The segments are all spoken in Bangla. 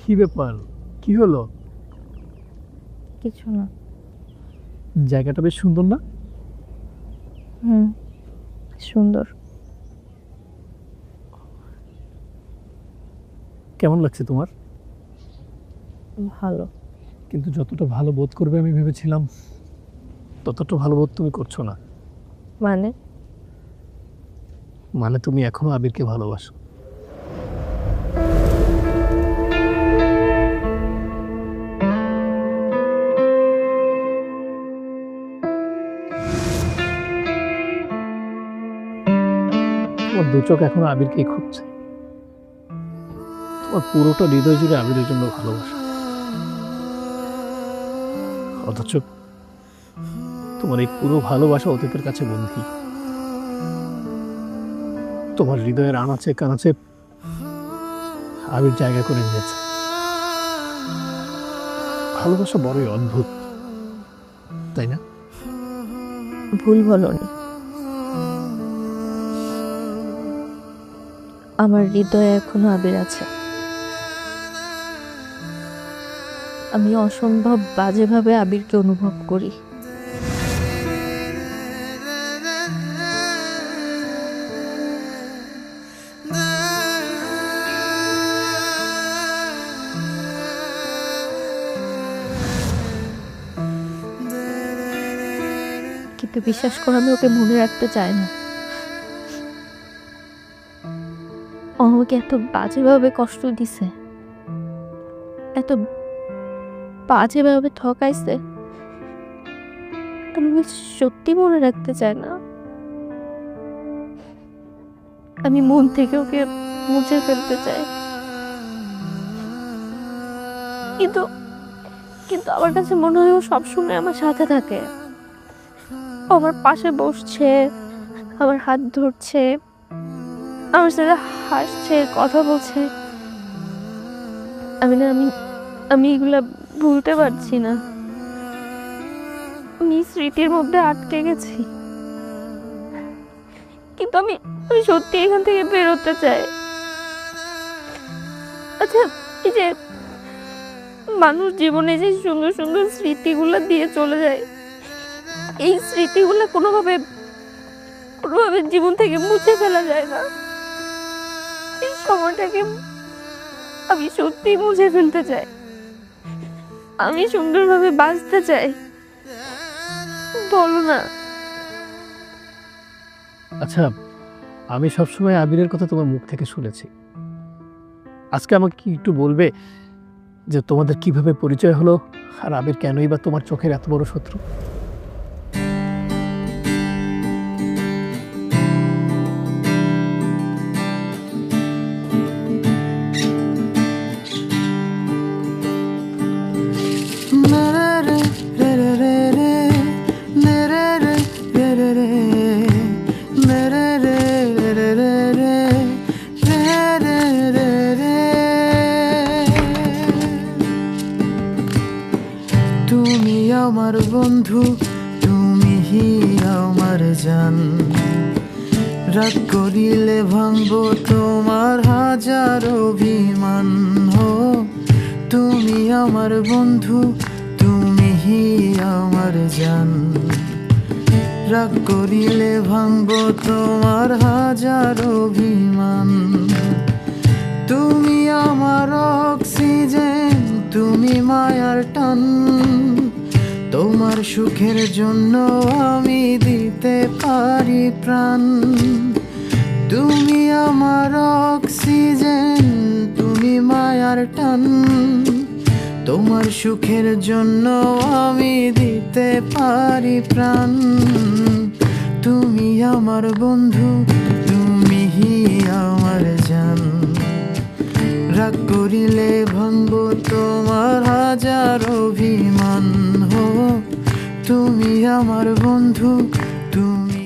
কি ব্যাপার? কি হলো? কিছু না। জায়গাটা বেশ সুন্দর না? হুম, সুন্দর। কেমন লাগছে তোমার? ভালো। কিন্তু যতটা ভালো বোধ করবে আমি ভেবেছিলাম, ততটা ভালো বোধ তুমি করছো না। মানে? মানে তুমি এখনো আবিরকে ভালোবাসো। তোমার দু চোখ এখনো আবিরকেই খুঁজছে। তোমার পুরোটা হৃদয় জুড়ে আবিরের জন্য ভালোবাসা। অথচ তোমার এই পুরো ভালোবাসা অতীতের কাছে বন্দী। তোমার হৃদয়ের আনাচে কানাচে আবির জায়গা করে নিয়েছে। ভালোবাসা বড়ই অদ্ভুত, তাই না? ভুল বলনি। আমার হৃদয়ে এখনো আবির আছে। আমি অসম্ভব বাজেভাবে আবিরকে অনুভব করি। কিন্তু বিশ্বাস করে আমি ওকে মনে রাখতে চাই না। ও আমাকে এত বাজেভাবে কষ্ট দিছে, এত বাজেভাবে ঠকাইছে, আমি সত্যি মনে রাখতে চাই না। আমি মন থেকে ওকে মুছে ফেলতে চাই। কিন্তু কিন্তু আমার কাছে মনে হয় ও সবসময় আমার সাথে থাকে। ও আমার পাশে বসছে, আমার হাত ধরছে, আমার সাথে হাসছে, কথা বলছে। আমি না আমি আমি এগুলা ভুলতে পারছি না। আমি স্মৃতির মধ্যে আটকে গেছি। কিন্তু আমি আমি সত্যি এখান থেকে বেরোতে চাই। আচ্ছা, এই যে মানুষ জীবনে যে সুন্দর সুন্দর স্মৃতিগুলো দিয়ে চলে যায়, এই স্মৃতিগুলো কোনোভাবে জীবন থেকে মুছে ফেলা যায় না। এই সময়টাকে আমি সত্যি মুছে ফেলতে চাই। আমি সুন্দরভাবে বাঁচতে চাই। বলো না। আচ্ছা, আমি সবসময় আবিরের কথা তোমার মুখ থেকে শুনেছি। আজকে আমাকে কি একটু বলবে যে তোমাদের কিভাবে পরিচয় হলো, আর আবির কেনই বা তোমার চোখের এত বড় শত্রু? তুমি আমার বন্ধু, তুমি আমার জান। রাগ করিলে ভাঙবো তোমার হাজার অভিমান। হো তুমি আমার বন্ধু, তুমি আমার জান। রাগ করিলে ভাঙবো তোমার হাজার অভিমান। তুমি আমার অক্সিজেন, তুমি মায়ার টান। তোমার সুখের জন্য আমি দিতে পারি প্রাণ। তুমি আমার অক্সিজেন, তুমি মায়ার টান। তোমার সুখের জন্য আমি দিতে পারি প্রাণ। তুমি আমার বন্ধু, তুমি আমার জান। রাগ করিলে ভাঙবো তোমার হাজার অভিমান। হো তুমি আমার বন্ধু, তুমি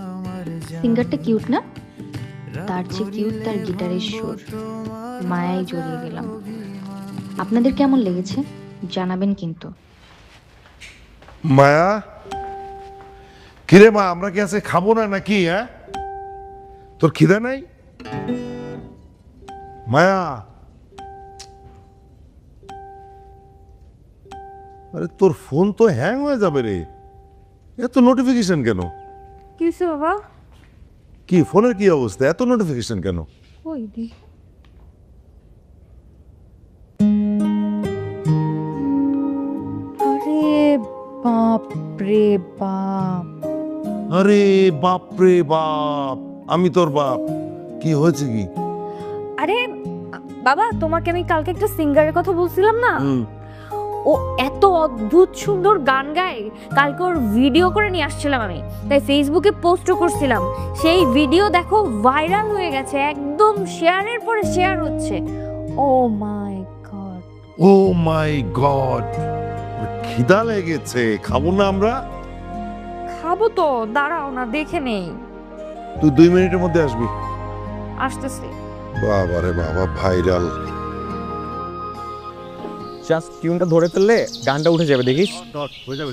আমার জান। সিঙ্গারটা কিউট না? তার চেয়ে কিউট তার গিটারের সুর। মায়ায় জড়িয়ে গেলাম। আপনাদের কেমন লেগেছে জানাবেন কিন্তু। মায়া, কিরে মা, আমরা কি আজকে খাবো না নাকি? হ্যাঁ, তোর খিদে নাই? মায়া, আরে তোর ফোন তো হ্যাং হয়ে যাবে রে, এত নোটিফিকেশন কেন? কি হয়েছে বাবা? কি ফোনের কি অবস্থা, এত নোটিফিকেশন কেন? ওই দি আরে বাপ রে বাপ, আরে বাপ রে বাপ, আমি তোর বাপ, কি হয়েছে কি? আরে বাবা তোমাকে আমি কালকে একটা সিঙ্গারের কথা বলছিলাম না, ও এত অদ্ভুত সুন্দর গান গায়, কালকে ওর ভিডিও করে নিয়ে আসছিলাম আমি, তাই ফেসবুকে পোস্টও করছিলাম। সেই ভিডিও দেখো ভাইরাল হয়ে গেছে, একদম শেয়ারের পরে শেয়ার হচ্ছে। ও মাই গড, ও মাই গড, খিদা লেগেছে, খাবো না আমরা? খাবো তো, দাঁড়াও না দেখে নেই। তুই 2 মিনিটের মধ্যে আসবি। আসতেছি। বাবা রে বাবা, ভাইরাল। জাস্ট টিউনটা ধরে ফেললে গানটা উঠে যাবে, দেখিস। হয়ে যাবে।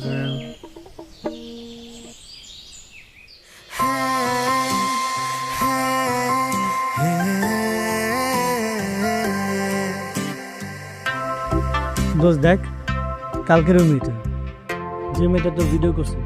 দোস্ত দেখ, কালকের ওই মেয়েটা, যে মেয়েটা তোর ভিডিও করছে।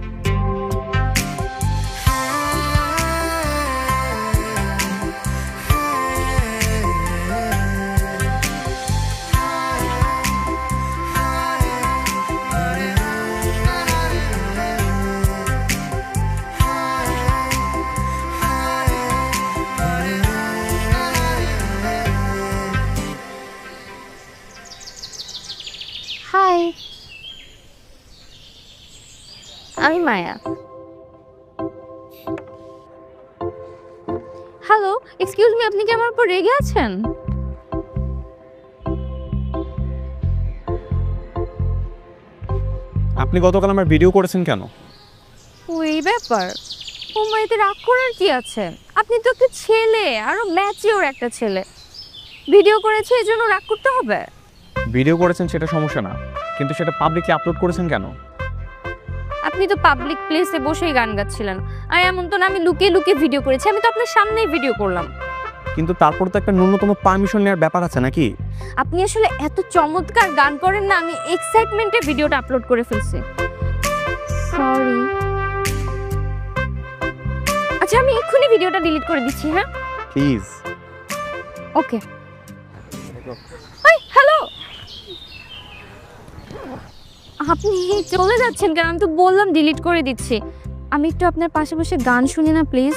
হাই, আমি মায়া। হ্যালো, এক্সকিউজ মি, আপনি কি আমার উপর রেগে আছেন? আপনি গতকাল আমার ভিডিও করেছেন কেন? ওই ব্যাপার, ও মাইতে রাগ করার কি আছে? আপনি তো একটা ছেলে, আরো ম্যাচিওর একটা ছেলে, ভিডিও করেছে এই জন্য রাগ করতে হবে? ভিডিও করেছেন সেটা সমস্যা না, কিন্তু সেটা পাবলিকলি আপলোড করেছেন কেন? আপনি তো পাবলিক প্লেসে বসেই গান গাচ্ছিলেন, আর এমন তো না আমি লুকিয়ে লুকিয়ে ভিডিও করেছি, আমি তো আপনার সামনেই ভিডিও করলাম। কিন্তু তারপর তো একটা ন্যূনতম পারমিশন নেওয়ার ব্যাপার আছে নাকি? আপনি আসলে এত চমৎকার গান করেন না, আমি এক্সাইটমেন্টে ভিডিওটা আপলোড করে ফেলছি। সরি। আচ্ছা আমি এক্ষুনি ভিডিওটা ডিলিট করে দিচ্ছি। হ্যাঁ প্লিজ। ওকে। হ্যালো, আপনি চলে যাচ্ছেন কেন? আমি তো বললাম ডিলিট করে দিচ্ছি। আমি একটু আপনার পাশে বসে গান শুনি না প্লিজ?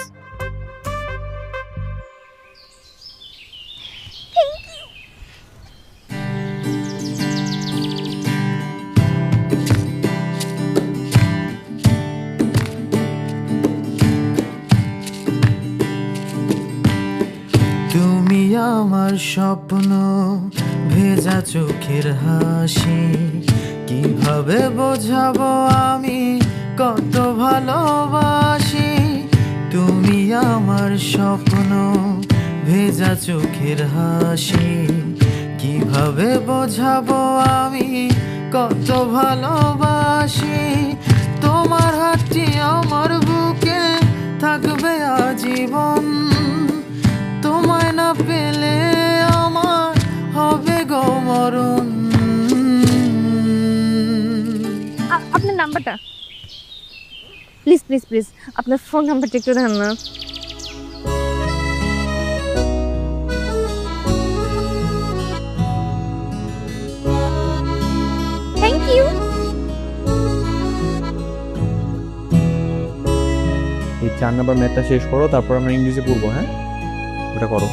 তুমি আমার স্বপ্ন, ভেজা চোখের হাসি, কিভাবে বোঝাবো আমি কত ভালোবাসি। তুমি আমার স্বপ্ন, ভেজা চোখের হাসি, কিভাবে বোঝাবো আমি কত ভালোবাসি। তোমার হাতটি আমার বুকে থাকবে আজীবন, তোমায় না পেলে আমার হবে গো মরণ। আপনার নাম্বারটা প্লিজ প্লিজ প্লিজ, আপনার ফোন নাম্বারটা একটু দেন না। Thank you. এই 4 নাম্বার ম্যাথটা শেষ করো, তারপর আমরা ইংলিশে পড়বো। হ্যাঁ ওটা করো।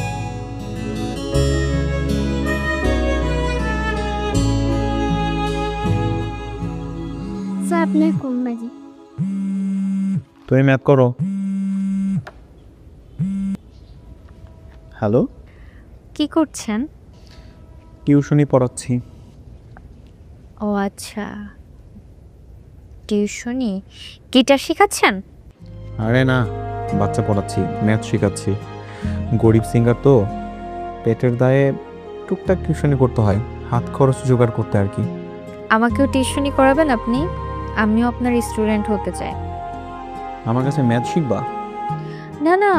স্যার আপনার কোন বাজি? তুমি ম্যাথ করো। হ্যালো, কি করছেন? টিউশনি পড়াচ্ছি। ও আচ্ছা, টিউশনি, গিটার শেখাচ্ছেন? আরে না, বাচ্চা পড়াচ্ছি, ম্যাথ শেখাচ্ছি। গরিব সিঙ্গার তো, পেটের দায়ে টুকটাক টিউশনি করতে হয়, হাত খরচ জোগাড় করতে আর কি। আমাকেও টিউশনি করাবেন আপনি? আমিও আপনার স্টুডেন্ট হতে চাই। আমার কাছে ম্যাথ শিখবা? না না,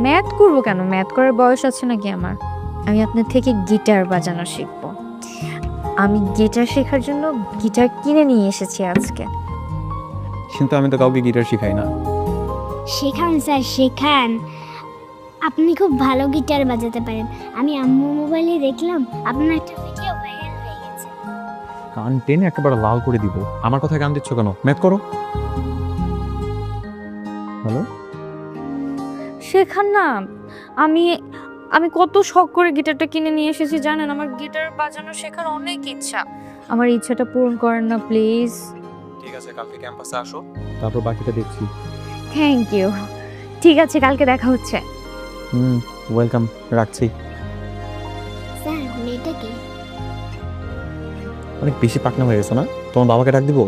ম্যাথ করবো কেন, ম্যাথ করার বয়স আছে নাকি আমার? আমি আপনার থেকে গিটার বাজানো শিখবো। আমি গিটার শেখার জন্য গিটার কিনে নিয়ে এসেছি আজকে। কিন্তু আমি তো কাউকে গিটার শিখাই না। শেখান স্যার, শেখান। আপনি খুব ভালো গিটার বাজাতে পারেন। আমি আম্মু মোবাইলে দেখলাম আপনার একটা ভিডিও ভাইরাল হয়ে গেছে। কান টেনে একেবারে লাল করে দিব। আমার কথায় কান দিচ্ছ কেন? ম্যাথ করো। হ্যালো, শেখান না। আমি আমি কত শখ করে গিটারটা কিনে নিয়ে এসেছি জানেন। আমার গিটার বাজানো শেখার অনেক ইচ্ছা। আমার ইচ্ছাটা পূরণ করেন না প্লিজ। ঠিক আছে, কালকে ক্যাম্পাসে আসো, তারপর বাকিটা দেখছি। Thank you. ঠিক আছে, কালকে দেখা হচ্ছে। ওয়েলকাম, রাখছি। স্যার মেয়েটা কি? অনেক বেশি পাকনা হয়ে গেছো না? তোমার বাবাকে ডাক দিব?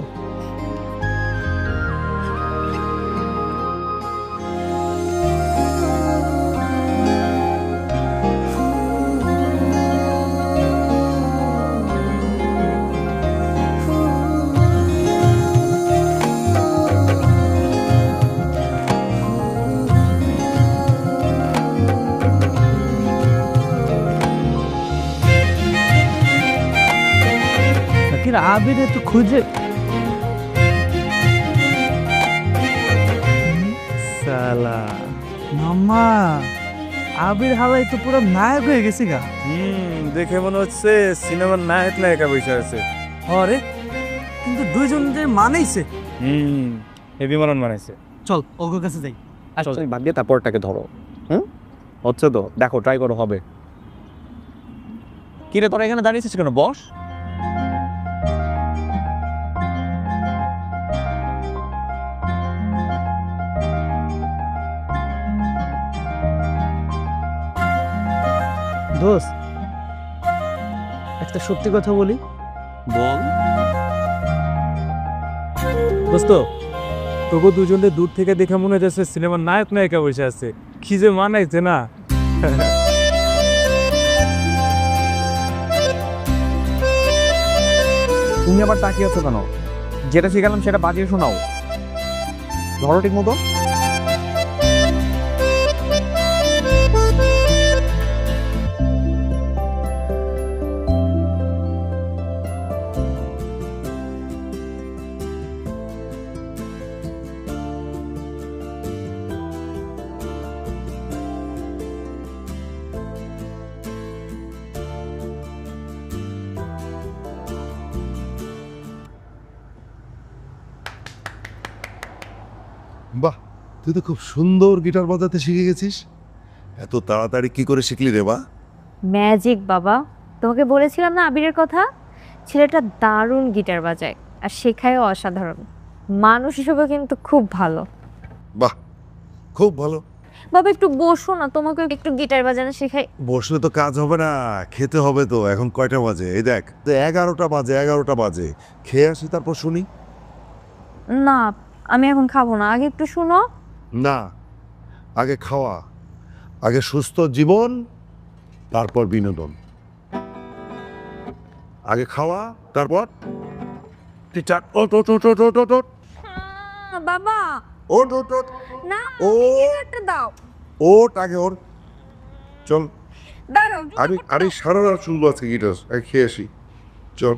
আবিরে তো খুঁজে সালা মাম্মা, আবির হালাই তো পুরো নায়ক হয়ে গেছি গা। দেখে মনে হচ্ছে সিনেমার নায়ক নায়িকা বসে আছে। আরে কিন্তু দুইজনের মানাইছে। হেভি মারন মানাইছে। চল ওর কাছে যাই। আসলে বাদ দিয়ে তারপরটাকে ধরো। হচ্ছে তো, দেখো, ট্রাই করো, হবে। কিরে তোরা এখানে দাঁড়িয়েছিস কেন? বস। দোস্ত, একটা সত্যি কথা বলি। বল। দোস্ত, তোকে দুজনে দূর থেকে দেখে মনে হচ্ছে সিনেমার নায়ক নায়িকা বসে আছে। কি যে মানাইছে না। তুমি আবার তাকিয়ে আছো কেন? যেটা শিখালাম সেটা বাজিয়ে শোনাও। ধরো ঠিক মতো। বাহ, তুই তো খুব সুন্দর গিটার বাজাতে শিখে গেছিস। এত তাড়াতাড়ি কি করে শিখলি রে বা? ম্যাজিক বাবা। তোমাকে বলেছিলাম না আবিরের কথা। ছেলেটা দারুণ গিটার বাজায় আর শেখায়ও অসাধারণ। মানুষ হিসেবে কিন্তু খুব ভালো। বাহ, খুব ভালো। বাবা একটু বসো না, তোমাকে একটু গিটার বাজানো শেখাই। বসলে তো কাজ হবে না, খেতে হবে তো। এখন কয়টা বাজে? এই দেখ, 11টা বাজে, 11টা বাজে। খেয়ে আসি, তারপর শুনি। না, আমি এখন খাবো না, আগে একটু শুনো। না, আগে খাওয়া, আগে সুস্থ জীবন, তারপর বিনোদন। আগে খাওয়া, তারপর টিচার। ওট ওট ওট ওট ওট ওট ওট বাবা ওট ওট ওট না, ও একটা দাও। ওট, আগে ওর। চল, দাঁড়াও। আমি সারা রাত শুনবো আজকে গিটার। খেয়ে আসি, চল।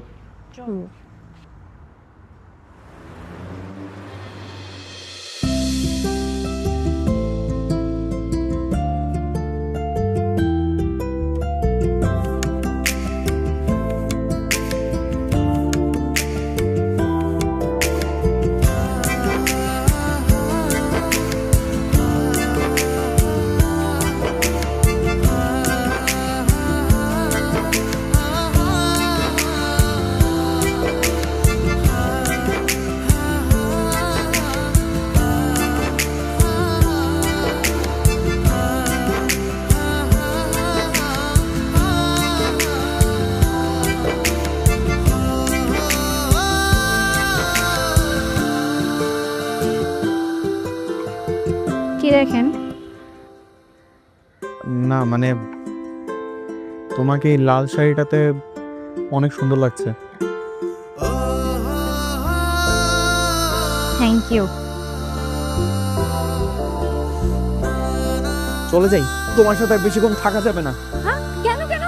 কি দেখেন? না মানে, তোমাকে এই লাল শাড়িটাতে অনেক সুন্দর লাগছে। Thank you. চলে যাই, তোমার সাথে আর বেশিক্ষণ থাকা যাবে না। হ্যাঁ, কেন কেন?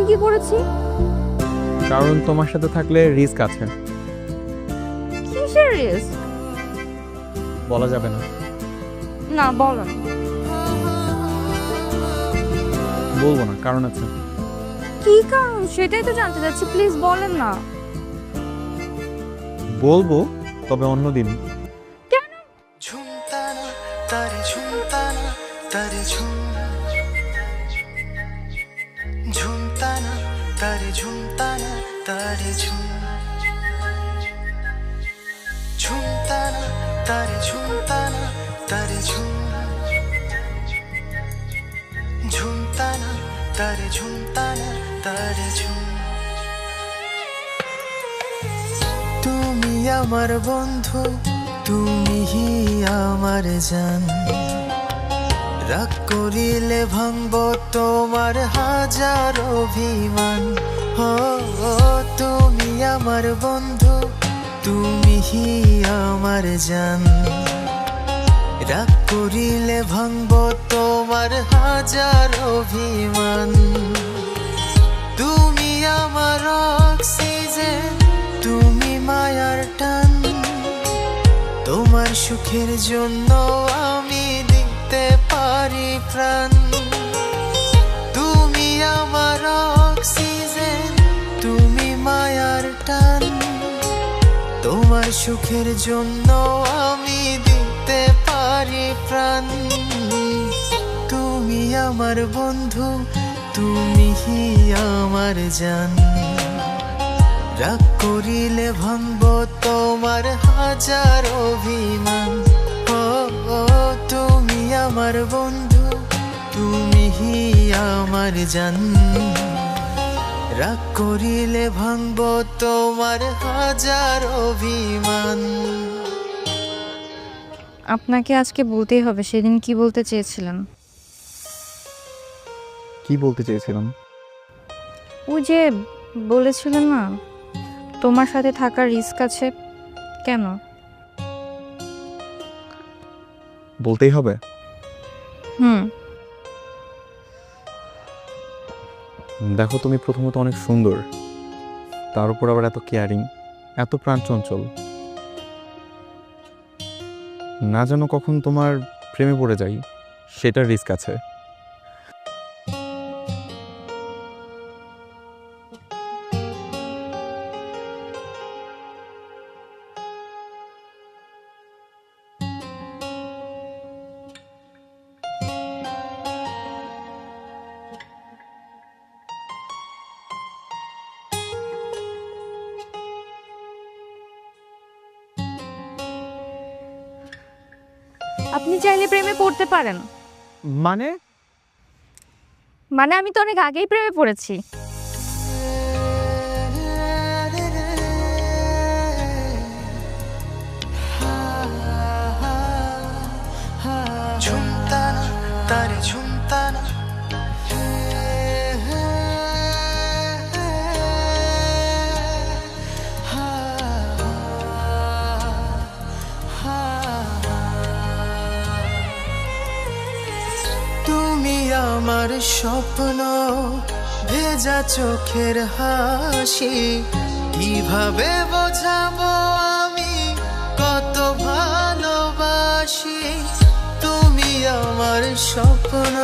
আমি কি করেছি? কারণ তোমার সাথে থাকলে রিস্ক আছে। কিসের রিস্ক? বলা যাবে না। না বলেন। বলবো না, কারণ আছে। কি কারণ সেটাই তো জানতে চাচ্ছি, প্লিজ বলেন না। বলবো, তবে অন্যদিন। ঝুমতানা তারে ঝুমতানা তারে ঝুমতানা তারে ঝুমতানা তারে ঝুমতানা তারে ঝুমতানা তারে ঝুমতানা তারে ঝুমতানা তারে তুমি আমার বন্ধু, তুমি আমার জান। রাগ করিলে ভাঙব তোমার হাজার অভিমান। তুমি আমার বন্ধু, তুমি আমার জান। রাগ করিলে ভাঙব তোমার হাজার অভিমান। তুমি আমার অক্সিজেন, তুমি মায়ার টান। তোমার সুখের জন্য আমি দিতে পারি প্রাণ। তুমি আমার অক্সিজেন, তুমি মায়ার টান। তোমার সুখের জন্য আমি দিতে পারি প্রাণ। তুমি আমার বন্ধু, তুমি আমার জান। রাগ করিলে ভাঙব তোমার হাজার অভিমান। তুমি আমার বন্ধু, তুমি আমার জান। রাগ করিলে ভাঙব তোমার হাজার অভিমান। আপনাকে আজকে বলতেই হবে সেদিন কি বলতে চেয়েছিলেন। কি বলতে চেয়েছিলাম? ওই যে বলেছিলেন না তোমার সাথে থাকার রিস্ক আছে। কেন? বলতেই হবে। দেখো, তুমি প্রথমত অনেক সুন্দর, তার উপর আবার এত কেয়ারিং, এত প্রাণচঞ্চল। না জানো কখন তোমার প্রেমে পড়ে যাই, সেটার রিস্ক আছে। আপনি চাইলে প্রেমে পড়তে পারেন। মানে? আমি তো অনেক আগেই প্রেমে পড়েছি। ঝুমতানা তারে ঝুমতানা তুমি আমার স্বপ্ন, ভেজা চোখের হাসি। কিভাবে বোঝাবো আমি কত ভালোবাসি। তুমি আমার স্বপ্ন,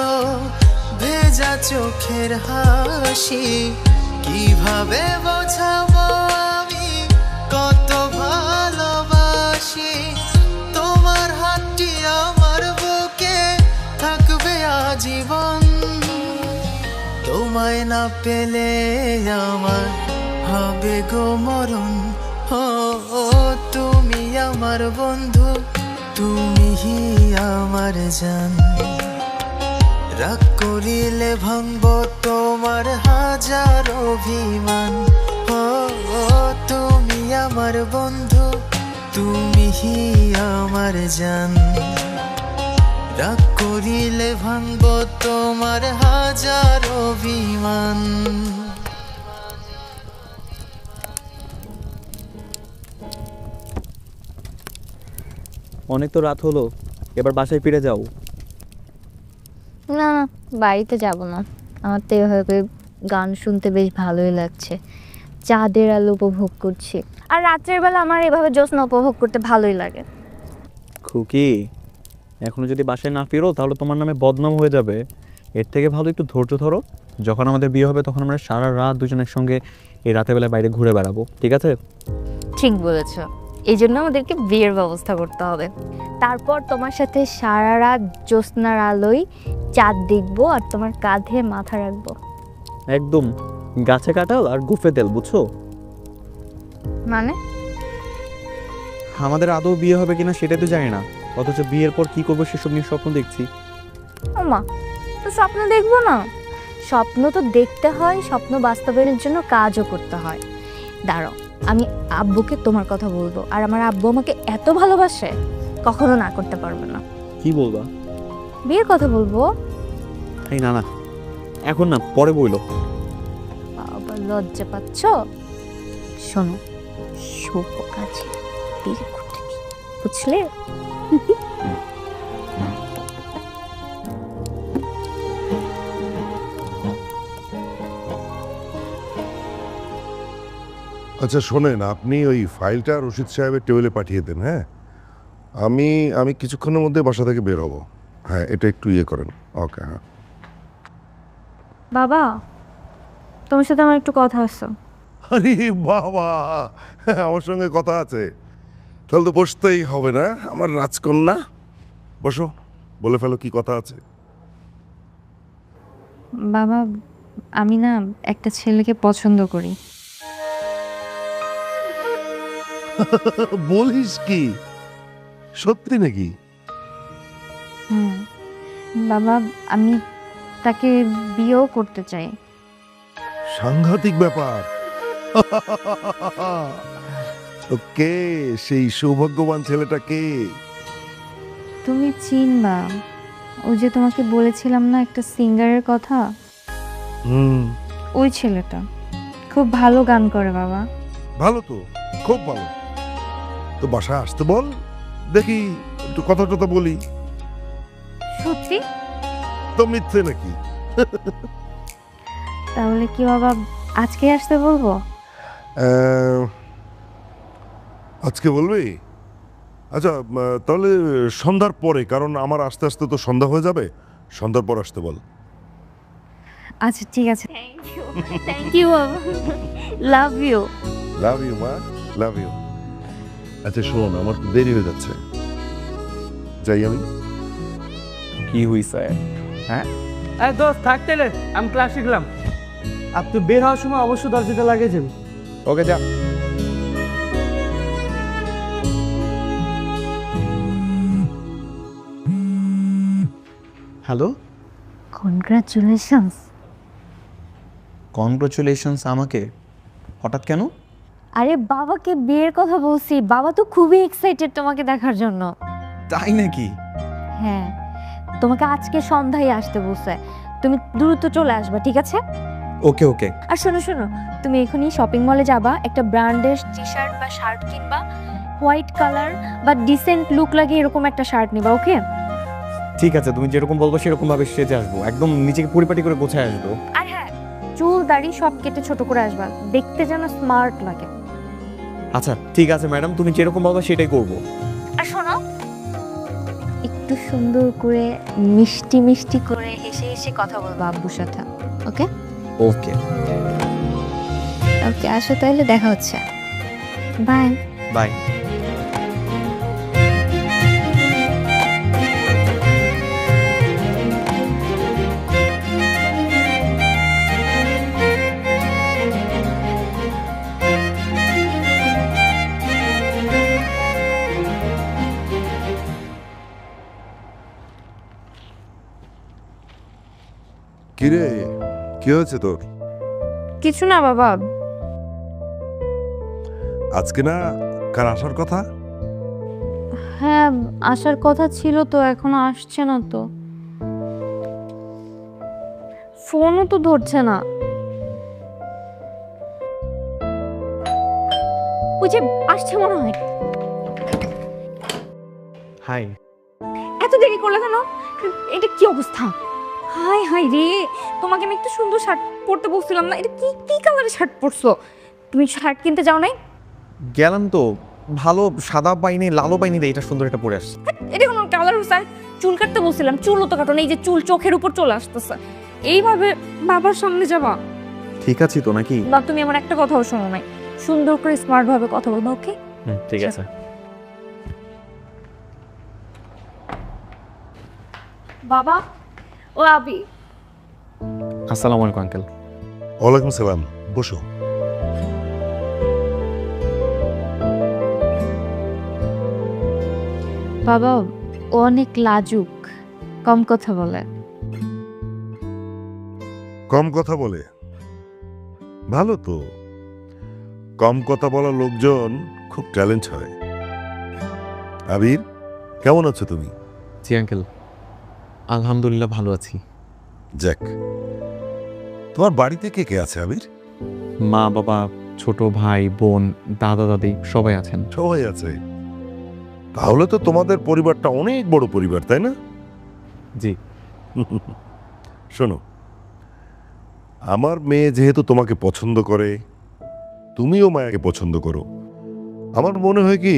ভেজা চোখের হাসি। কিভাবে বোঝাবো আমি কত ভালোবাসি। তোমার হাতটি আমার বুকে থাকবে আজীবন। তোমায় না পেলে আমার হবে গো মরণ। তুমি আমার বন্ধু, তুমি আমার জান। রাগ করিলে ভাঙব তোমার হাজার অভিমান। তুমি আমার বন্ধু, তুমি আমার জান। রাগ করিলে ভাঙব তোমার হাজার অভিমান। অনেক তো রাত হলো, এবার বাসায় ফিরে যাও। না না, বাড়িতে যাব না। আমার তো এভাবে গান শুনতে বেশ ভালোই লাগছে, চাঁদের আলো উপভোগ করছি। আর রাত্রের বেলা আমার এভাবে জ্যোৎস্না উপভোগ করতে ভালোই লাগে। খুকি, এখনো যদি বাসায় না ফিরো তাহলে তোমার নামে বদনাম হয়ে যাবে। এর থেকে ভালো একটু ধৈর্য ধরো, যখন আমাদের বিয়ে হবে তখন আমরা সারা রাত দুজনের সঙ্গে এই রাতের বেলায় বাইরে ঘুরে বেড়াবো, ঠিক আছে? ঠিক বলেছ, এই জন্য আমাদেরকে বিয়ের ব্যবস্থা করতে হবে। তারপর তোমার সাথে সারা রাত জ্যোৎস্নার আলোয় চাঁদ দেখবো আর তোমার কাঁধে মাথা রাখবো। একদম গাছে কাঁঠাল আর গুফে তেল, বুঝছো? মানে আমাদের আদৌ বিয়ে হবে কিনা সেটাই তো জানি না, অথচ বিয়ের পর কি করবো সেসব নিয়ে স্বপ্ন দেখছি। ওমা, তো স্বপ্ন দেখবো না? স্বপ্ন তো দেখতে হয়, স্বপ্ন বাস্তবায়নের জন্য কাজও করতে হয়। দাঁড়াও, আমি আব্বুকে তোমার কথা বলবো, আর আমার আব্বু আমাকে এত ভালোবাসে, কখনো না করতে পারবে না। কি বলবা? বিয়ের কথা বলবো। এই না না, এখন না, পরে বইলো। বাবা, লজ্জা পাচ্ছ? শোনো, শুভ কাজে বিয়ে করতে নেই, বুঝলে? আচ্ছা শোনেন, আপনি ওই ফাইলটা রশিদ সাহেবের টেবিলে পাঠিয়ে দেন। হ্যাঁ, আমি কিছুক্ষণের মধ্যে বাসা থেকে বের হব। হ্যাঁ, এটা একটু ইয়ে করেন। ওকে। হ্যাঁ। বাবা, তোমার সাথে আমার একটু কথা আছে। আরে বাবা, আমার সঙ্গে কথা আছে? তাহলে তো বসতেই হবে না, আমার রাজকন্যা। বসো, বলে ফেলো কি কথা আছে। বাবা, আমি না একটা ছেলেকে পছন্দ করি। বলিস কি? সত্যি নাকি? হুম বাবা, আমি তাকে বিয়েও করতে চাই। সাংঘাতিক ব্যাপার। কে সেই সৌভাগ্যবান ছেলেটা? কে? তুমি চিনবা, ওই যে তোমাকে বলেছিলাম না একটা সিঙ্গারের কথা, ওই ছেলেটা খুব ভালো গান করে বাবা। ভালো তো, খুব ভালো। তো বাসায় আসতে বল, দেখি একটু কথা টথা বলি। সত্যি? তো মিথ্যে নাকি? তাহলে কি বাবা আজকে আসতে বলবো? আজকে বলবি? আচ্ছা, তাহলে সন্ধ্যার পরে, কারণ আমার আস্তে আস্তে তো সন্ধ্যা হয়ে যাবে। সন্ধ্যার পর আসতে বল। আচ্ছা ঠিক আছে। থ্যাংক ইউ বাবা, লাভ ইউ। লাভ ইউ মা, লাভ ইউ। আচ্ছা শোন, আমার তো দেরি হয়ে যাচ্ছে, যাই আমি। কি হইছে? হ্যাঁ, দোস্ত থাকতে রে, আমি ক্লাস শিখলাম। আর তুই বের হওয়ার সময় অবশ্যই দরজাটা লাগিয়ে যাবি। ওকে, যা। Hello, congratulations. কনগ্রাচুলেশনস আমাকে? হঠাৎ কেন? আরে বাবাকে বিয়ের কথা বলছি, বাবা তো খুবই এক্সাইটেড তোমাকে দেখার জন্য। তাই নাকি? হ্যাঁ, তোমাকে আজকে সন্ধ্যায় আসতে বলছে, তুমি দ্রুত চলে আসবা, ঠিক আছে? ওকে ওকে। আর শোনো শোনো, তুমি এখনই শপিং মলে যাবা, একটা ব্র্যান্ডের টি শার্ট বা শার্ট কিনবা, হোয়াইট কালার বা ডিসেন্ট লুক লাগে এরকম একটা শার্ট নিবা, ওকে? ঠিক আছে, তুমি যেরকম বলবো সেরকম ভাবে সেজে আসবো, একদম নিচেকে পরিপাটি করে গোছায় আসবো। আর হ্যাঁ, চুল দাড়ি সব কেটে ছোট করে আসবা, দেখতে যেন স্মার্ট লাগে। আচ্ছা ঠিক আছে ম্যাডাম, তুমি যেরকম বলবো সেটাই করবো। আর শোনো, একটু সুন্দর করে মিষ্টি মিষ্টি করে হেসে হেসে কথা বলবো আব্বুর সাথে, ওকে? ওকে ওকে, আসো তাহলে, দেখা হচ্ছে। Bye bye. কিরে, কি হয়েছে তোর? কিছু না বাবা। আজকে না কার আসার কথা? হ্যাঁ, আসার কথা ছিল তো, এখনো আসছে না তো, ফোনও তো ধরছে না। ওই যে আসছে মনে হয়। হাই। এত দেরি করলে কেন? এটা কি অবস্থা? হাই হাই রে, তোমাকে আমি একটা সুন্দর শার্ট পরতে বলছিলাম না, এটা কি কি কালারের শার্ট পরছো? তুমি শার্ট কিনতে যাও নাই? গেলাম তো, ভালো সাদা পাইনি, লালও পাইনি, এটা সুন্দর একটা পরে আসছে। এটা কোনো কালার হচ্ছে? চুল কাটতে বলছিলাম, চুলও তো কাটো না, এই যে চুল চোখের উপর চলে আসতেছে। এইভাবে বাবার সামনে যাবা? ঠিক আছে তো নাকি? না, তুমি আমার একটা কথাও শোনো নাই। সুন্দর করে স্মার্ট ভাবে কথা বলবো, ওকে? ঠিক আছে। বাবা, ও আবি। আসসালামু আলাইকুম আঙ্কেল। ওয়ালাইকুম সালাম, বসো। বাবা ও অনেক লাজুক, কম কথা বলে। কম কথা বলে? ভালো তো, কম কথা বলা লোকজন খুব ট্যালেন্ট হয়। আবির, কেমন আছো তুমি? জি আঙ্কেল, আলহামদুলিল্লাহ ভালো আছি। জ্যাক, তোমার বাড়িতে কে কে আছে আবির? মা বাবা, ছোট ভাই বোন, দাদা দাদি সবাই আছেন। সবাই আছে? তাহলে তো তোমাদের পরিবারটা অনেক বড় পরিবার, তাই না? জি। শোনো, আমার মেয়ে যেহেতু তোমাকে পছন্দ করে, তুমিও মায়াকে পছন্দ করো, আমার মনে হয় কি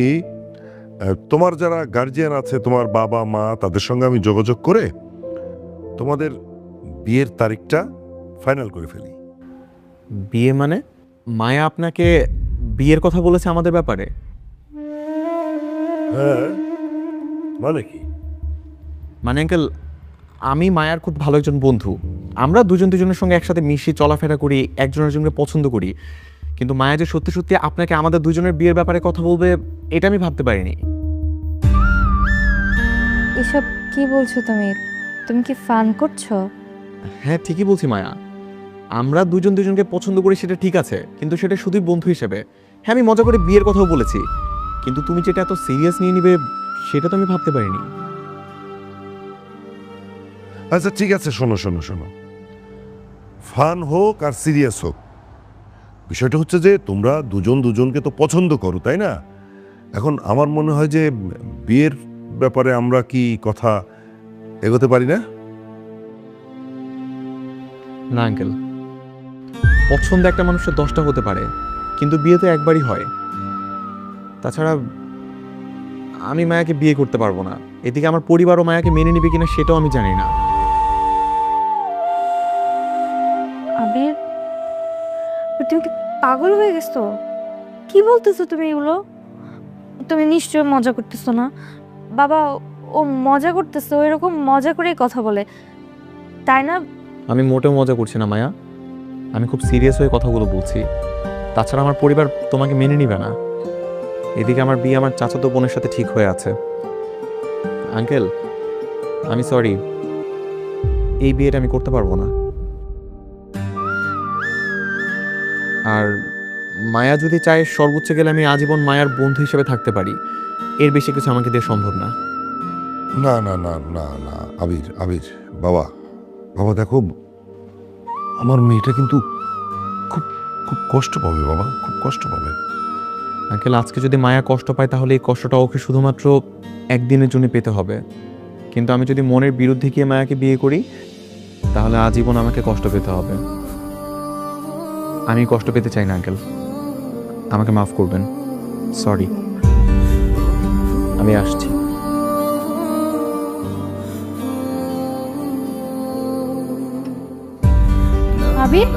তোমার যারা গার্জিয়ান আছে, তোমার বাবা মা, তাদের সঙ্গে আমি যোগাযোগ করে তোমাদের বিয়ের তারিখটা ফাইনাল করে ফেলি। বিয়ে মানে? মায়া আপনাকে বিয়ের কথা বলেছে আমাদের ব্যাপারে? হ্যাঁ, মানে কি? মানে আঙ্কেল, আমি মায়ার খুব ভালো একজন বন্ধু। আমরা দুজন দুজনের সঙ্গে একসাথে মিশি, চলাফেরা করি, একজন একজনকে পছন্দ করি। কিন্তু মায়া যে সত্যি সত্যি আপনাকে আমাদের দুজনের বিয়ের ব্যাপারে কথা বলবে, এটা আমি ভাবতে পারিনি। এসব কি বলছো তুমি? তুমি কি ফান করছো? হ্যাঁ, ঠিকই বলছি মায়া। আমরা দুজন দুজনকে পছন্দ করি, সেটা ঠিক আছে, কিন্তু সেটা শুধুই বন্ধু হিসেবে। হ্যাঁ, আমি মজা করে বিয়ের কথাও বলেছি, কিন্তু তুমি যেটা এত সিরিয়াস নিয়ে নিবে, সেটা তো আমি ভাবতে পারিনি। আচ্ছা ঠিক আছে, শোনো শোনো শোনো, ফান হোক আর সিরিয়াস হোক, বিষয়টা হচ্ছে যে তোমরা দুজন দুজনকে তো পছন্দ করো, তাই না? এখন আমার মনে হয় যে বিয়ের ব্যাপারে আমরা কি কথা এগোতে পারি না? না আঙ্কেল, পছন্দ একটা মানুষের 10টা হতে পারে, কিন্তু বিয়ে তো একবারই হয়। তাছাড়া আমি মায়াকে বিয়ে করতে পারবো না। এদিকে আমার পরিবারও মায়াকে মেনে নিবে কিনা সেটাও আমি জানি না। আবির, তুমি কি পাগল হয়ে গেছো? কি বলতেছো তুমি এগুলো? তুমি নিশ্চয় মজা করতেছো না? বাবা, ও মজা করতেছে, ও এরকম মজা করেই কথা বলে, তাই না? আমি মোটেও মজা করছি না মায়া, আমি খুব সিরিয়াস হয়ে কথাগুলো বলছি। তাছাড়া আমার পরিবার তোমাকে মেনে নিবে না। এদিকে আমার বিয়ে আমার চাচাতো বোনের সাথে ঠিক হয়ে আছে। আঙ্কেল, আমি সরি, এই বিয়েটা আমি করতে পারবো না। আর মায়া যদি চায়, সর্বোচ্চ গেলে আমি আজীবন মায়ার বন্ধু হিসেবে থাকতে পারি, এর বেশি কিছু আমাকে দিয়ে সম্ভব না। না না না না না আবির, আবির বাবা, বাবা দেখো, আমার মেয়েটা কিন্তু খুব খুব কষ্ট পাবে বাবা, খুব কষ্ট পাবে। আঙ্কেল, আজকে যদি মায়া কষ্ট পায়, তাহলে এই কষ্টটা ওকে শুধুমাত্র একদিনের জন্য পেতে হবে। কিন্তু আমি যদি মনের বিরুদ্ধে গিয়ে মায়াকে বিয়ে করি, তাহলে আজীবন আমাকে কষ্ট পেতে হবে। আমি কষ্ট পেতে চাই না আঙ্কেল, আমাকে মাফ করবেন, সরি। আমি আসছি। আবির,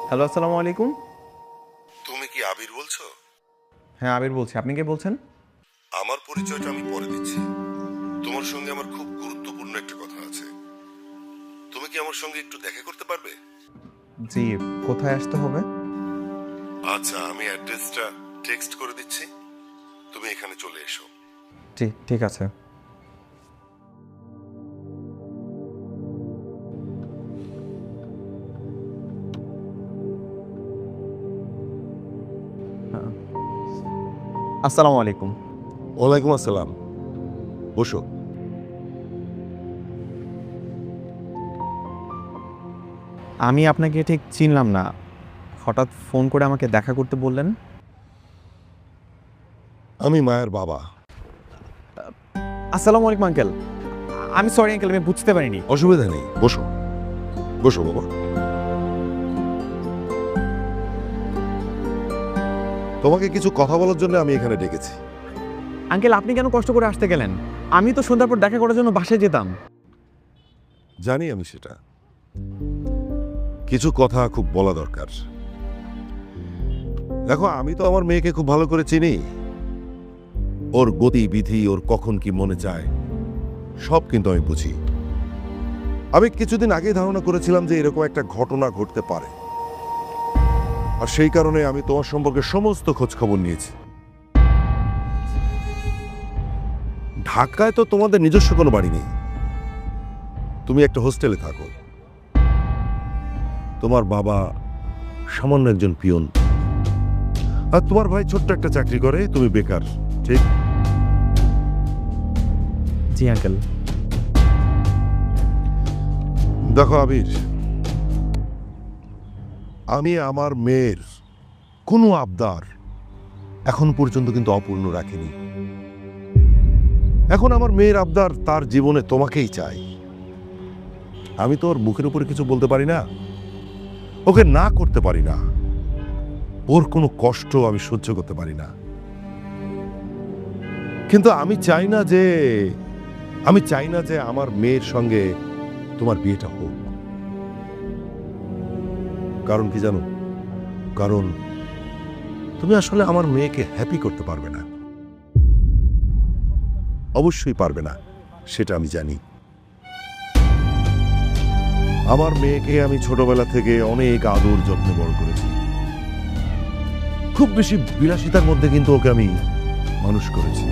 হ্যালো, আসসালামু আলাইকুম। তুমি কি আবির বলছো? হ্যাঁ, আবির বলছি। আপনি কে বলছেন? আমার পরিচয়টা আমি পরে দিচ্ছি। তোমার সঙ্গে আমার খুব গুরুত্বপূর্ণ একটা কথা আছে। তুমি কি আমার সঙ্গে একটু দেখা করতে পারবে? জি, কোথায় আসতে হবে? আচ্ছা, আমি অ্যাড্রেসটা টেক্সট করে দিচ্ছি, তুমি এখানে চলে এসো। জি, ঠিক আছে। আসসালামু আলাইকুম। ওয়ালাইকুম আসসালাম। বসো। আমি আপনাকে ঠিক চিনলাম না, হঠাৎ ফোন করে আমাকে দেখা করতে বললেন। আমি মায়ের বাবা। আসসালামু আলাইকুম আঙ্কেল। আমি সরি আঙ্কেল, আমি বুঝতে পারিনি। অসুবিধা নেই, বসো বসো বাবা। তোমাকে কিছু কথা বলার জন্য আমি এখানে ডেকেছি। আঙ্কেল, আপনি কেন কষ্ট করে আসতে গেলেন? আমি তো সন্ধ্যার পর দেখা করার জন্য বাসায় যেতাম। জানি আমি সেটা, কিছু কথা খুব বলা দরকার। দেখো, আমি তো আমার মেয়েকে খুব ভালো করে চিনি। ওর গতিবিধি, ওর কখন কি মনে চায়, সব কিন্তু আমি বুঝি। আমি কিছুদিন আগেই ধারণা করেছিলাম যে এরকম একটা ঘটনা ঘটতে পারে, আর সেই কারণে আমি তোমার সম্পর্কে সমস্ত খোঁজ খবর নিয়েছি। ঢাকায় তো তোমাদের নিজস্ব কোনো বাড়ি নেই, তুমি একটা হোস্টেলে থাকো। তোমার বাবা সামান্য একজন পিয়ন, আর তোমার ভাই ছোট্ট একটা চাকরি করে, তুমি বেকার, ঠিক? জি আঙ্কেল। দেখো আবির, আমি আমার মেয়ের কোনো আবদার এখন পর্যন্ত কিন্তু অপূর্ণ রাখিনি। এখন আমার মেয়ের আবদার তার জীবনে তোমাকেই চাই। আমি তো ওর মুখের উপরে কিছু বলতে পারি না, ওকে না করতে পারি না, ওর কোনো কষ্ট আমি সহ্য করতে পারি না। কিন্তু আমি চাই না যে আমার মেয়ের সঙ্গে তোমার বিয়েটা হোক। কারণ কি জানো? কারণ তুমি আসলে আমার মেয়েকে হ্যাপি করতে পারবে না, অবশ্যই পারবে না, সেটা আমি জানি। আমার মেয়েকে আমি ছোটবেলা থেকে অনেক আদর যত্নে বড় করেছি। খুব বেশি বিলাসিতার মধ্যে কিন্তু ওকে আমি মানুষ করেছি।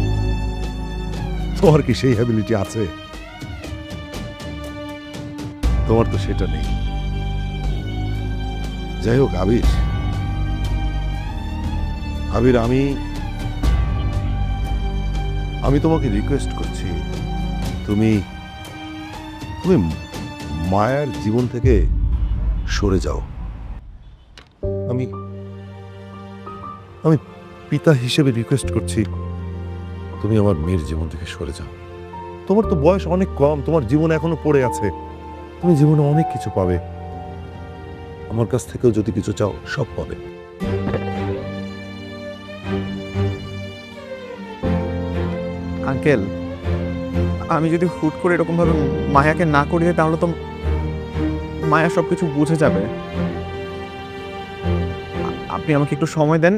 তোমার কি সেই হ্যাবিলিটি আছে? তোমার তো সেটা নেই। যাই হোক আবির, আমি তোমাকে রিকোয়েস্ট করছি, তুমি মায়ার জীবন থেকে সরে যাও। আমি পিতা হিসেবে রিকোয়েস্ট করছি, তুমি আমার মেয়ের জীবন থেকে সরে যাও। তোমার তো বয়স অনেক কম, তোমার জীবন এখনো পড়ে আছে, তুমি জীবনে অনেক কিছু পাবে। আমার কাছ থেকেও যদি কিছু চাও, সব পাবে। আঙ্কেল, আমি যদি হুট করে এরকম ভাবে মায়াকে না করিয়ে, তাহলে তো মায়া সবকিছু বুঝে যাবে। আপনি আমাকে একটু সময় দেন,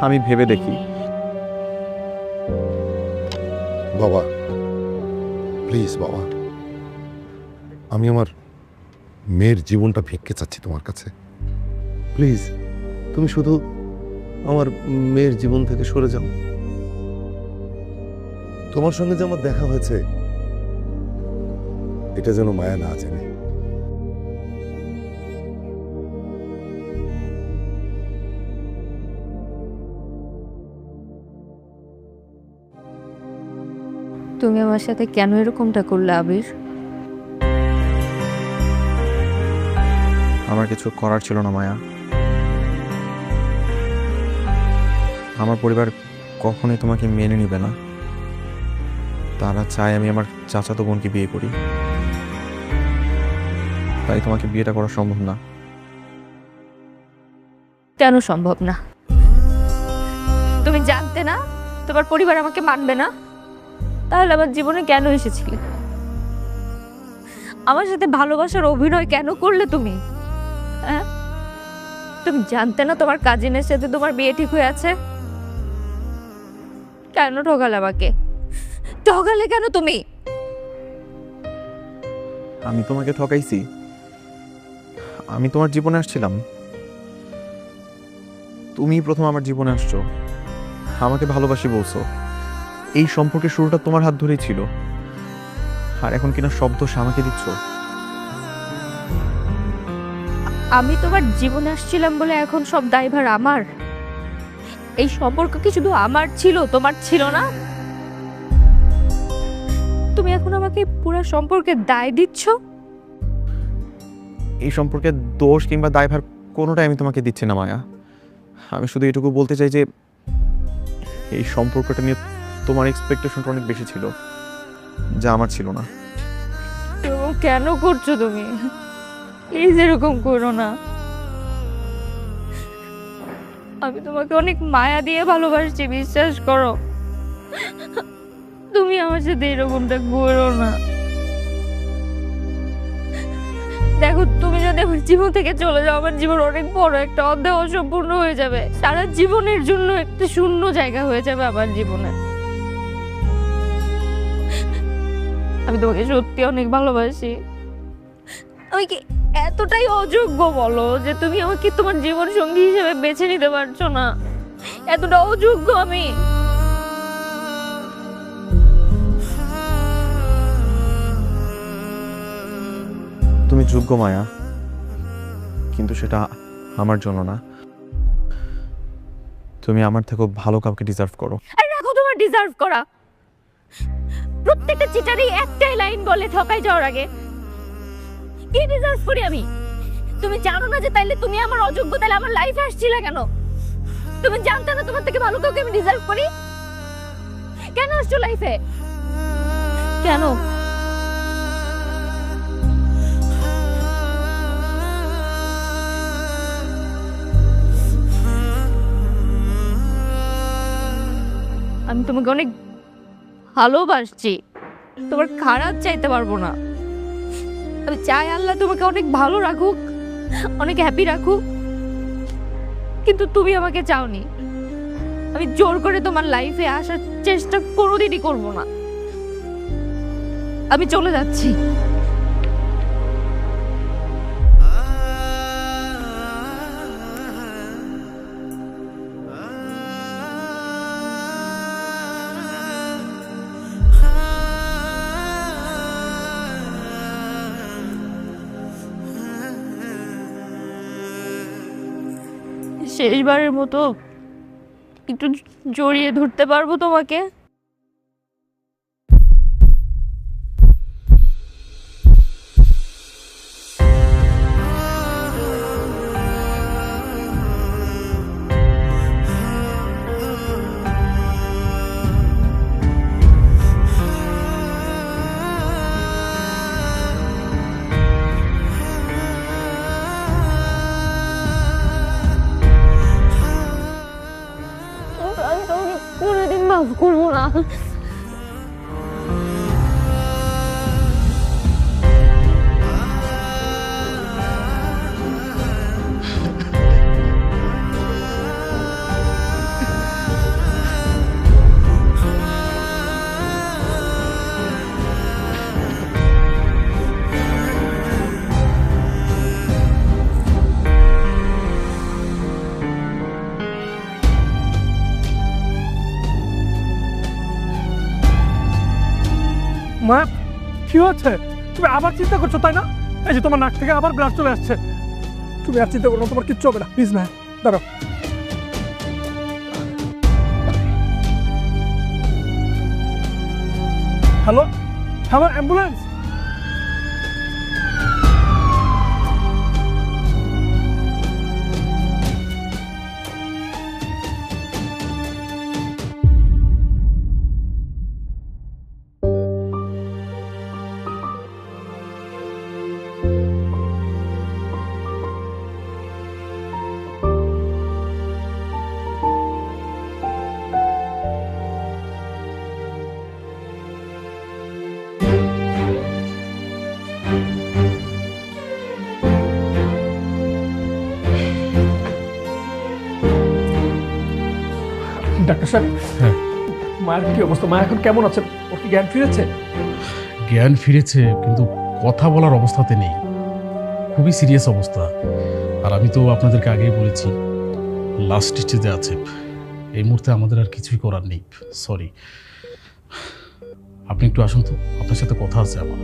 আমি ভেবে দেখি। বাবা প্লিজ, বাবা, আমি আমার মেয়ের জীবনটা ভিক্ষে চাচ্ছি তোমার কাছে। প্লিজ, তুমি শুধু আমার মেয়ের জীবন থেকে সরে যাও। তোমার সঙ্গে যে আমার দেখা হয়েছে, এটা যেন মায়া না জানে। তুমি আমার সাথে কেন এরকমটা করলে আবির? আমার কিছু করার ছিল না মায়া। আমার পরিবার কখনোই তোমাকে মেনে নিবে না। তারা চায় আমি আমার চাচাতো বোনকে বিয়ে করি, তাই তোমাকে বিয়েটা করা সম্ভব না। কেন সম্ভব না? তুমি জানতে না তোমার পরিবার আমাকে মানবে না? তাহলে আমার জীবনে কেন এসেছিলে? আমার সাথে ভালোবাসার অভিনয় কেন করলে তুমি? হ্যাঁ, তুমি জানতে না তোমার কাজিনের সাথে তোমার বিয়ে ঠিক হয়ে আছে? কেন ঠকালে আমাকে? ঠকালে কেন তুমি? আমি তোমাকে ঠকাইছি? আমি তোমার জীবনে আসছিলাম, তুমি প্রথম আমার জীবনে আসছো, আমাকে ভালোবাসি বলছো। এই সম্পর্কের শুরুটা তোমার হাত ধরেই ছিল, আর এখন কিনা সব দোষ আমাকে দিচ্ছ। আমি তোমার জীবনে আসছিলাম বলে এখন সব দায়ভার আমার? এই সম্পর্ক কি শুধু আমার ছিল, তোমার ছিল না? তুমি এখন আমাকে পুরো সম্পর্কে দায় দিচ্ছ? এই সম্পর্কে দোষ কিংবা দায়ভার কোনোটাই আমি তোমাকে দিচ্ছি না মায়া। আমি শুধু এটুকু বলতে চাই যে এই সম্পর্কটা নিয়ে তোমার এক্সপেকটেশনটা অনেক বেশি ছিল, যা আমার ছিল না। এরকম কেন করছো তুমি? প্লিজ এরকম করো না। আমি তোমাকে অনেক মায়া দিয়ে ভালোবাসছি, বিশ্বাস করো। তুমি আমার সাথে এরকমটা করো না। দেখো, তুমি যদি আমার জীবন থেকে চলে যাও, আমার জীবন অনেক বড় একটা অধ্যায় অসম্পূর্ণ হয়ে যাবে। সারা জীবনের জন্য একটা শূন্য জায়গা হয়ে যাবে আমার জীবনে। আমি তোমাকে সত্যি অনেক ভালোবাসি। আমি কি এতটাই অযোগ্য বলো যে তুমি আমাকে তোমার জীবন সঙ্গী হিসেবে বেছে নিতে পারছো না? এতটা অযোগ্য আমি? তুমি যোগ্য মায়া, কিন্তু সেটা আমার জন্য না। তুমি আমার থেকেও ভালো কাউকে ডিজার্ভ করো। আরে রাখো তোমার ডিজার্ভ করা। প্রত্যেকটা চিটারই একটাই লাইন বলে ঠকাই যাওয়ার আগে, কি ডিজার্ভ করি আমি? তুমি জানো না যে তাইলে তুমি আমার অযোগ্য, তাহলে আমার লাইফে আসছিলে কেন? তুমি জানতে না তোমার থেকে ভালো কাউকে আমি ডিজার্ভ করি? কেন আসছো লাইফে? কেন? আমি তোমাকে অনেক ভালোবাসছি, তোমার খারাপ চাইতে পারবো না। আমি চাই আল্লাহ তোমাকে অনেক ভালো রাখুক, অনেক হ্যাপি রাখুক, কিন্তু তুমি আমাকে চাওনি। আমি জোর করে তোমার লাইফে আসার চেষ্টা কোনোদিনই করবো না। আমি চলে যাচ্ছি। শেষবারের মতো একটু জড়িয়ে ধরতে পারবো তোমাকে? আমি তোমাকে কোনোদিন মাফ করবো না। মা, কি হচ্ছে? তুমি আবার চিন্তা করছো তাই না? এই যে তোমার নাক থেকে আবার ব্লাড চলে আসছে। তুমি আর চিন্তা করো না, তোমার কিচ্ছু হবে না। প্লিজ মা, দাঁড়াও। Hello hello, ambulance. ডাক্তার সাহেব, মায়ের কি অবস্থা? মা এখন কেমন আছে? ওর কি জ্ঞান ফিরেছে? জ্ঞান ফিরেছে, কিন্তু কথা বলার অবস্থাতে নেই। খুবই সিরিয়াস অবস্থা। আর আমি তো আপনাদেরকে আগেই বলেছি লাস্ট স্টেজে আছে। এই মুহূর্তে আমাদের আর কিছুই করার নেই। সরি, আপনি একটু আসুন তো, আপনার সাথে কথা আছে আমার।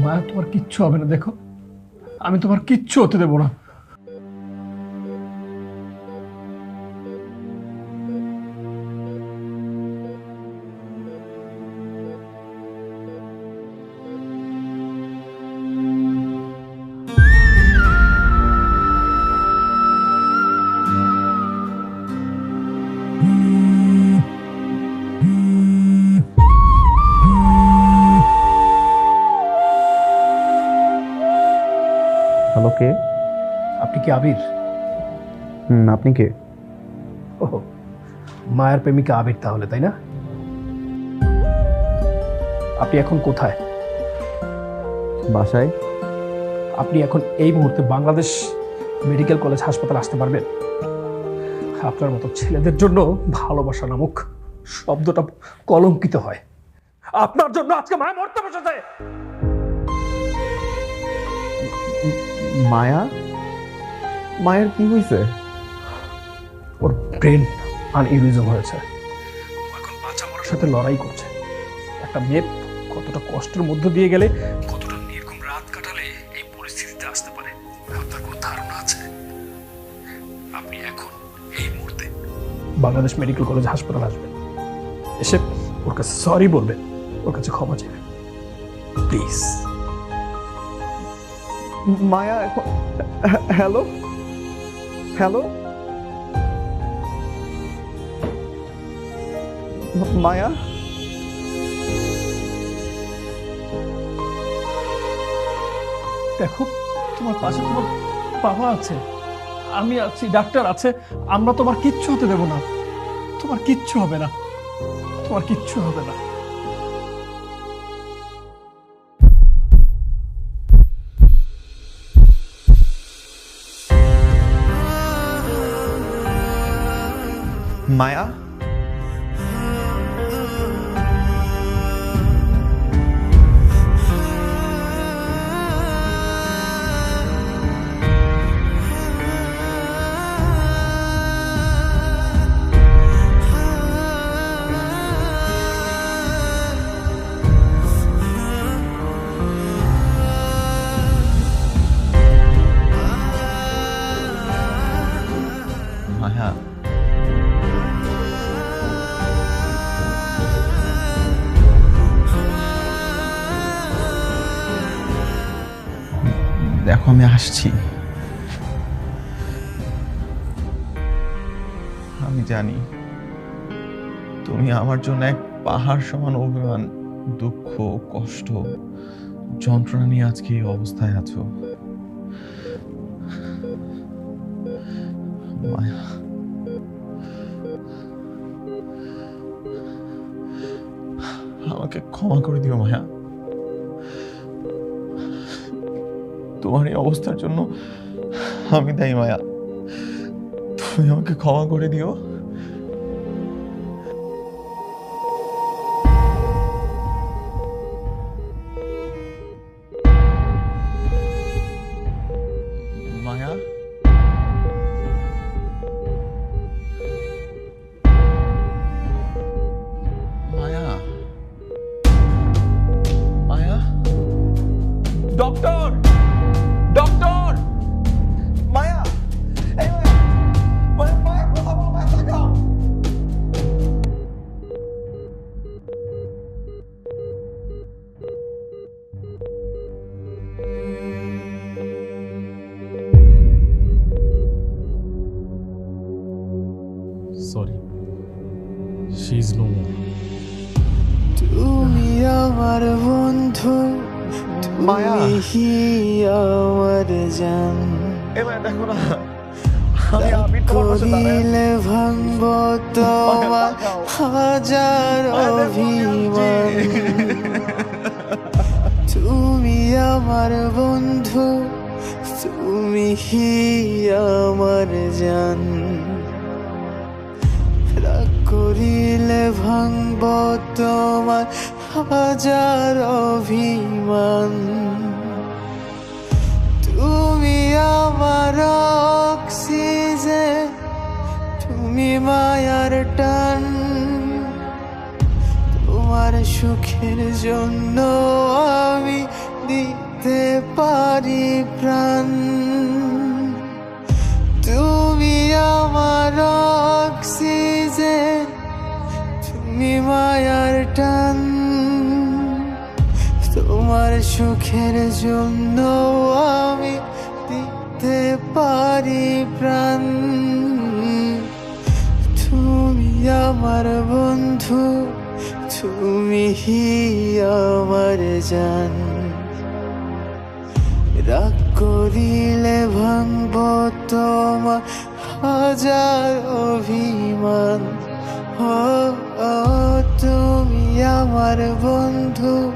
মায়া, তোমার কিচ্ছু হবে না। দেখো, আমি তোমার কিচ্ছু হতে দেবো না। হ্যালো, কে? আপনি কি আবির? আপনি কে? ও, মায়ের প্রেমিকা আবির তাহলে, তাই না? আপনি এখন কোথায়? বাসায়। আপনি এখন এই মুহূর্তে বাংলাদেশ মেডিকেল কলেজ হাসপাতাল আসতে পারবেন? আপনার মতো ছেলেদের জন্য ভালোবাসা নামক শব্দটা কলঙ্কিত হয়। আপনার জন্য আজকে মায়া মরতে বসেছে। মায়া? মায়ের কি হয়েছে? ওর ব্রেন আনইউরিজম হয়েছে। এখন বাঁচা মরার সাথে লড়াই করছে। একটা মেয়ে কতটা কষ্টের মধ্য দিয়ে গেলে, কতটা নির্ঘুম রাত কাটালে এই পরিস্থিতিতে আসতে পারে, আপনার কোনো ধারণা আছে? আপনি এখন এই মুহূর্তে বাংলাদেশ মেডিকেল কলেজ হাসপাতাল আসবেন, এসে ওর কাছে সরি বলবেন, ওর কাছে ক্ষমা চাইবেন, প্লিজ। মায়া এখন? হ্যালো হ্যালো, মায়া? দেখো, তোমার পাশে তোমার বাবা আছে, আমি আছি, ডাক্তার আছে। আমরা তোমার কিচ্ছু হতে দেব না। তোমার কিচ্ছু হবে না, তোমার কিচ্ছু হবে না। মায়া? মায়া? দেখো, আমি আসছি। আমি জানি তুমি আমার জন্য এক পাহাড় সমান অভিমান, দুঃখ, কষ্ট, যন্ত্রণা নিয়ে আজকে এই অবস্থায় আছো। মায়া, আমাকে ক্ষমা করে দিও মায়া। তোমার এই অবস্থার জন্য আমি দায়ী মায়া। তুমি আমাকে ক্ষমা করে দিও। মায়া? মায়া? মায়া? ডক্টর! ডক্টর! মায়া! এই মায়া! মায়া, মায়া, কথা বলো, মায়া, তাকাও! Sorry, she is no more. তুমি আমার বন্ধু, মায়া! তুমি আমার জান। এই মায়া, দেখো না, আমি আবির তোমার পাশে দাঁড়ায় আছি। করিলে ভাঙব তোমার হাজার অভিমান। তুমি আমার বন্ধু, তুমি আমার জান। রাগ করিলে ভাঙব তোমার হাজার অভিমান। তুমি আমার অক্সিজেন, তুমি মায়ার টান। তোমার সুখের জন্য আমি দিতে পারি প্রাণ। তুমি আমার অক্সিজেন, তুমি মায়ার টান। তোমার সুখের জন্য আমি দিতে পারি প্রাণ। তুমি আমার বন্ধু, তুমি আমার জান। রাগ করিলে ভাঙব তোমার হাজার অভিমান। তুমি আমার বন্ধু,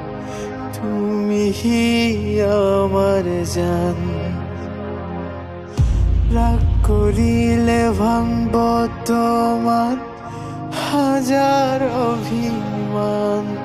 তুমি আমার জান। রাগ করিলে ভাঙব তোমার হাজার অভিমান।